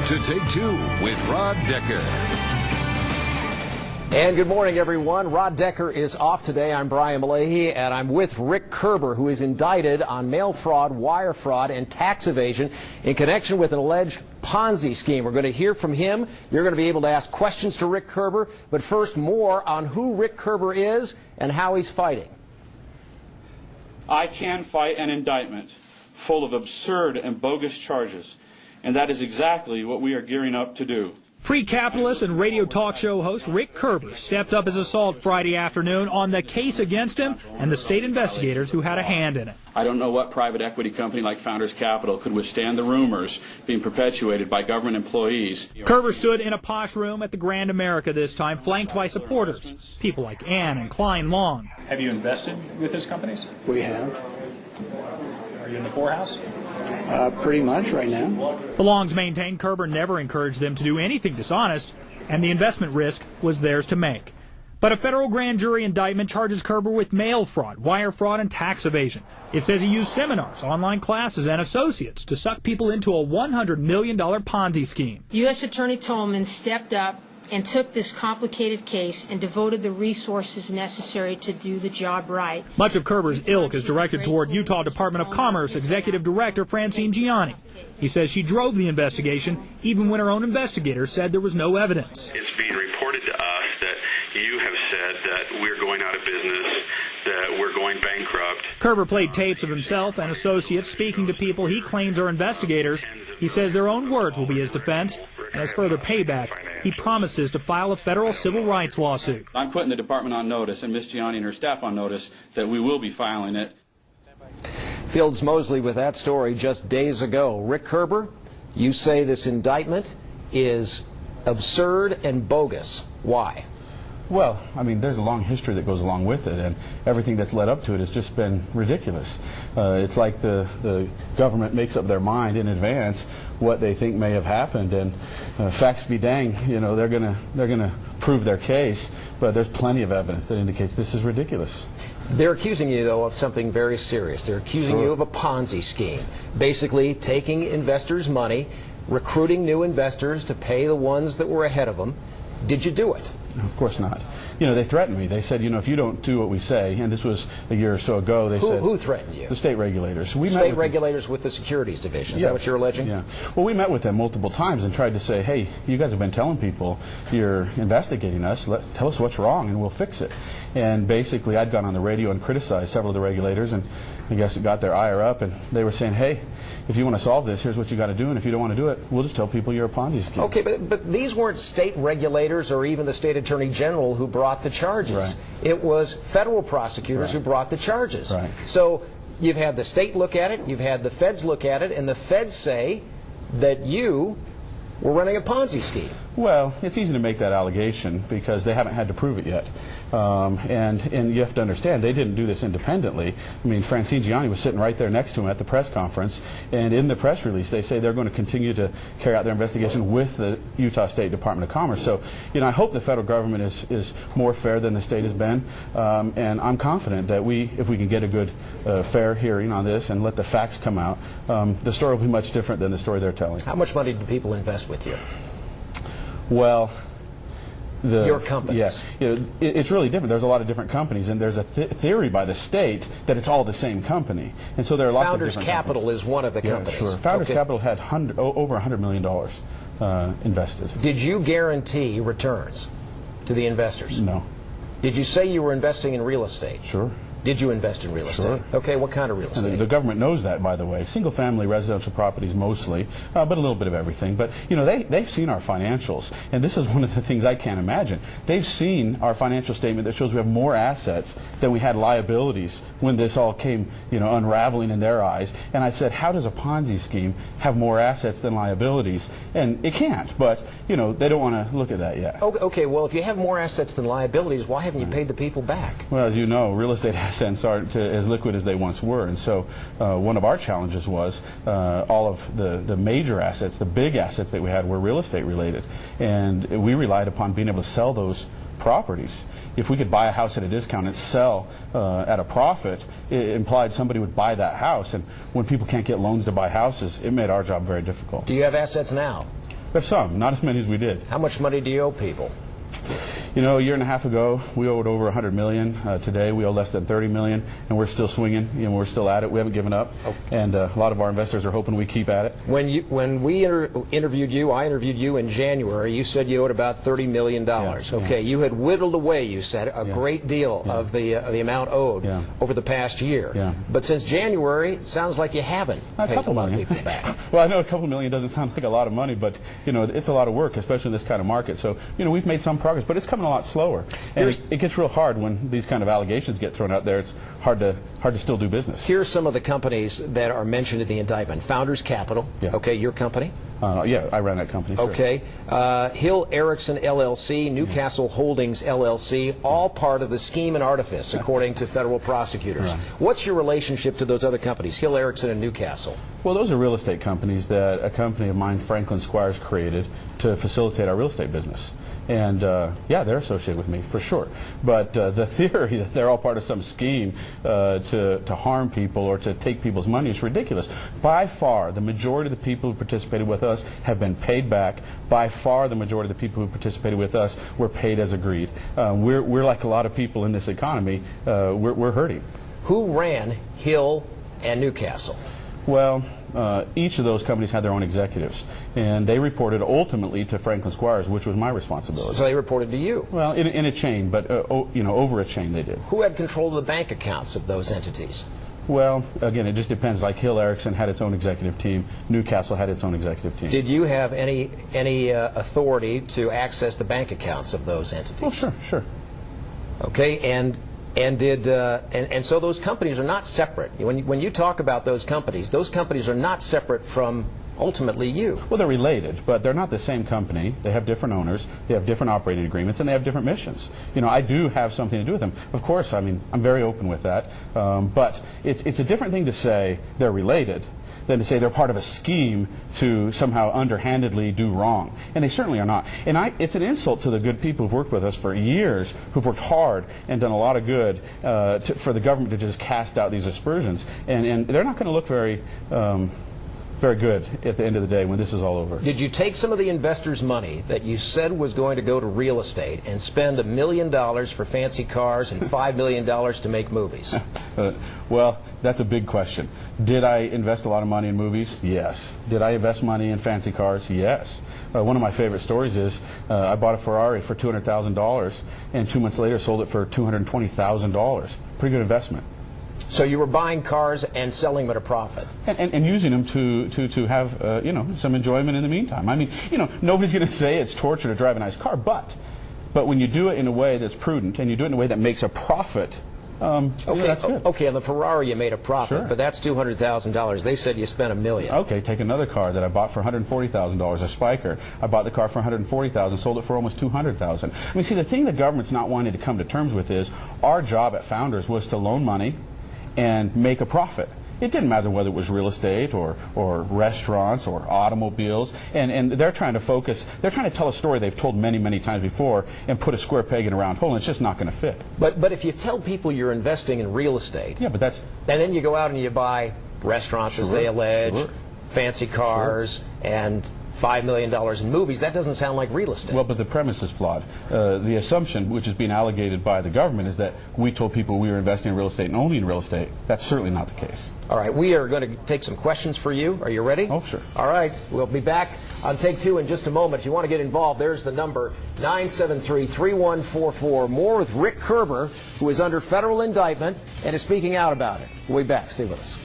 to Take Two with Rod Decker. And good morning, everyone. Rod Decker is off today. I'm Brian Malahy, and I'm with Rick Koerber, who is indicted on mail fraud, wire fraud, and tax evasion in connection with an alleged Ponzi scheme. We're going to hear from him. You're going to be able to ask questions to Rick Koerber. But first, more on who Rick Koerber is and how he's fighting. I can fight an indictment full of absurd and bogus charges, and that is exactly what we are gearing up to do. Free capitalist and radio talk show host Rick Koerber stepped up his assault Friday afternoon on the case against him and the state investigators who had a hand in it. I don't know what private equity company like Founders Capital could withstand the rumors being perpetuated by government employees. Koerber stood in a posh room at the Grand America this time, flanked by supporters, people like Ann and Klein Long. Have you invested with his companies? We have. Are you in the poorhouse? Pretty much right now. The Longs maintained Koerber never encouraged them to do anything dishonest, and the investment risk was theirs to make. But a federal grand jury indictment charges Koerber with mail fraud, wire fraud, and tax evasion. It says he used seminars, online classes, and associates to suck people into a $100 million Ponzi scheme. U.S. Attorney Tolman stepped up and took this complicated case and devoted the resources necessary to do the job right. Much of Koerber's ilk is directed toward Utah Department of Commerce Executive Director Francine Gianni. He says she drove the investigation even when her own investigators said there was no evidence. It's being reported to us that you have said that we're going out of business, that we're going bankrupt. Koerber played tapes of himself and associates speaking to people he claims are investigators. He says their own words will be his defense. And as further payback, he promises to file a federal civil rights lawsuit. I'm putting the department on notice and Ms. Gianni and her staff on notice that we will be filing it. Fields Mosley with that story just days ago. Rick Koerber, you say this indictment is absurd and bogus. Why? Well, I mean, there's a long history that goes along with it, and everything that's led up to it has just been ridiculous. It's like the government makes up their mind in advance what they think may have happened, and facts be dang, you know, they're gonna prove their case, but there's plenty of evidence that indicates this is ridiculous. They're accusing you, though, of something very serious. They're accusing you of a Ponzi scheme, basically taking investors' money, recruiting new investors to pay the ones that were ahead of them. Did you do it? Of course not. You know, they threatened me. They said, you know, if you don't do what we say, and this was a year or so ago, they said... Who threatened you? The state regulators. State regulators with the securities division. Is that what you're alleging? Yeah. Well, we met with them multiple times and tried to say, hey, you guys have been telling people you're investigating us. Tell us what's wrong and we'll fix it. And basically, I'd gone on the radio and criticized several of the regulators, and I guess it got their ire up, and they were saying, hey, if you want to solve this, here's what you got to do, and if you don't want to do it, we'll just tell people you're a Ponzi scheme. Okay, but these weren't state regulators or even the state attorney general who brought the charges. Right. It was federal prosecutors who brought the charges. Right. So you've had the state look at it, you've had the feds look at it, and the feds say that you were running a Ponzi scheme. Well, it's easy to make that allegation because they haven't had to prove it yet. And you have to understand, they didn't do this independently. I mean, Francine Gianni was sitting right there next to him at the press conference, and in the press release they say they're going to continue to carry out their investigation with the Utah State Department of Commerce. So, you know, I hope the federal government is more fair than the state has been, and I'm confident that if we can get a good, fair hearing on this and let the facts come out, the story will be much different than the story they're telling. How much money do people invest with you? Well, your companies. Yes, you know, it's really different. There's a lot of different companies, and there's a theory by the state that it's all the same company, and so there are lots of different Founders Capital companies. is one of the companies. Sure. Founders Capital had over $100 million invested. Did you guarantee returns to the investors? No. Did you say you were investing in real estate? Sure. Did you invest in real estate? Sure. Okay, what kind of real estate? And the government knows that, by the way. Single-family residential properties mostly, but a little bit of everything. But, you know, they've seen our financials, and this is one of the things I can't imagine. They've seen our financial statement that shows we have more assets than we had liabilities when this all came, you know, unraveling in their eyes. And I said, how does a Ponzi scheme have more assets than liabilities? And it can't, but, you know, they don't want to look at that yet. Okay, well, if you have more assets than liabilities, why haven't you paid the people back? Well, as you know, real estate assets aren't as liquid as they once were, and so one of our challenges was all of the major assets, the big assets that we had were real estate related, and we relied upon being able to sell those properties. If we could buy a house at a discount and sell at a profit, it implied somebody would buy that house, and when people can't get loans to buy houses, it made our job very difficult. Do you have assets now? have some, not as many as we did. How much money do you owe people? You know, a year and a half ago, we owed over $100 million. Today, we owe less than $30 million, and we're still swinging. You know, we're still at it. We haven't given up, and a lot of our investors are hoping we keep at it. When we interviewed you, I interviewed you in January. You said you owed about $30 million. Okay, you had whittled away, you said, a great deal of the amount owed over the past year. But since January, it sounds like you haven't paid a lot of people back. Well, I know a couple million doesn't sound like a lot of money, but you know, it's a lot of work, especially in this kind of market. So, you know, we've made some progress, but it's coming a lot slower. And it gets real hard when these kind of allegations get thrown out there. It's hard to still do business. Here's some of the companies that are mentioned in the indictment. Founders Capital, okay, your company? Yeah, I ran that company. Sure. Okay. Hill Erickson LLC, Newcastle Holdings LLC, all part of the scheme and artifice, according to federal prosecutors. What's your relationship to those other companies, Hill Erickson and Newcastle? Well, those are real estate companies that a company of mine, Franklin Squires, created to facilitate our real estate business. And yeah, they're associated with me for sure. But the theory that they're all part of some scheme to harm people or to take people's money is ridiculous. By far, the majority of the people who participated with us have been paid back. By far, the majority of the people who participated with us were paid as agreed. We're like a lot of people in this economy. We're hurting. Who ran Hill and Newcastle? Well, each of those companies had their own executives, and they reported ultimately to Franklin Squires, which was my responsibility. So they reported to you? Well, in a chain, but you know, over a chain they did. Who had control of the bank accounts of those entities? Well, again, it just depends. Like Hill Erickson had its own executive team, Newcastle had its own executive team. Did you have any authority to access the bank accounts of those entities? Oh, sure. Okay, and so those companies are not separate. When you talk about those companies are not separate from ultimately you. Well, they're related, but they're not the same company. They have different owners, they have different operating agreements, and they have different missions. You know, I do have something to do with them. Of course, I mean, I'm very open with that, but it's a different thing to say they're related than to say they're part of a scheme to somehow underhandedly do wrong. And they certainly are not. And it's an insult to the good people who've worked with us for years, who've worked hard and done a lot of good for the government to just cast out these aspersions. And they're not going to look very good at the end of the day when this is all over. Did you take some of the investors' money that you said was going to go to real estate and spend $1 million for fancy cars and $5 million to make movies? Well, that's a big question. Did I invest a lot of money in movies? Yes. Did I invest money in fancy cars? Yes. One of my favorite stories is I bought a Ferrari for $200,000 and 2 months later sold it for $220,000. Pretty good investment. So you were buying cars and selling them at a profit, and using them to have you know, some enjoyment in the meantime. I mean, you know, nobody's going to say it's torture to drive a nice car, but when you do it in a way that's prudent and you do it in a way that makes a profit, okay, that's good. Okay, on the Ferrari you made a profit, but that's $200,000. They said you spent $1 million. Okay, take another car that I bought for $140,000, a Spiker. I bought the car for $140,000, sold it for almost $200,000. I mean, see, the thing the government's not wanting to come to terms with is our job at Founders was to loan money and make a profit. It didn't matter whether it was real estate or restaurants or automobiles, and they're trying to focus, they're trying to tell a story they've told many, many times before and put a square peg in a round hole, and it's just not going to fit. But if you tell people you're investing in real estate, yeah, but that's, and then you go out and you buy restaurants, as they allege, fancy cars, and $5 million in movies, that doesn't sound like real estate. Well, but the premise is flawed. The assumption, which is being alleged by the government, is that we told people we were investing in real estate and only in real estate. That's certainly not the case. All right, we are going to take some questions for you. Are you ready? Oh, sure. All right, we'll be back on Take Two in just a moment. If you want to get involved, there's the number, 973-3144. More with Rick Koerber, who is under federal indictment and is speaking out about it. We'll be back. Stay with us.